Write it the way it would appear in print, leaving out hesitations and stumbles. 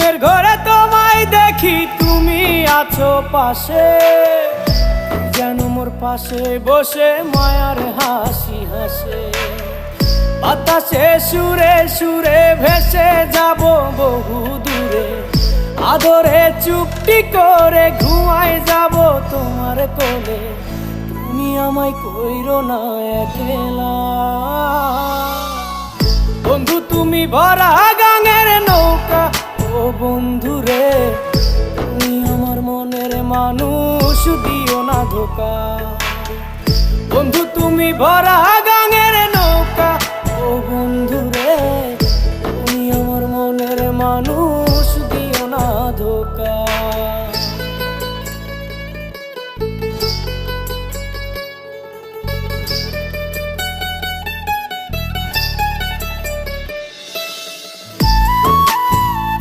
ঘুমের ঘরে তোমায় দেখি, তুমি আছো পাশে, যেন মোর পাশে বসে মায়ার হাসি হাসে। বাতাসে সুরে সুরে ভেসে যাব বহু দূরে, আদরে চুপটি করে ঘুমায় যাব তোমার কোলে। তুমি আমায় কইরো না একলা বন্ধু, তুমি ভরা গাঙের নৌকা। ও বন্ধু রে, তুমি আমার মনের মানুষ, দিও না ধোকা। বন্ধু তুমি ভরা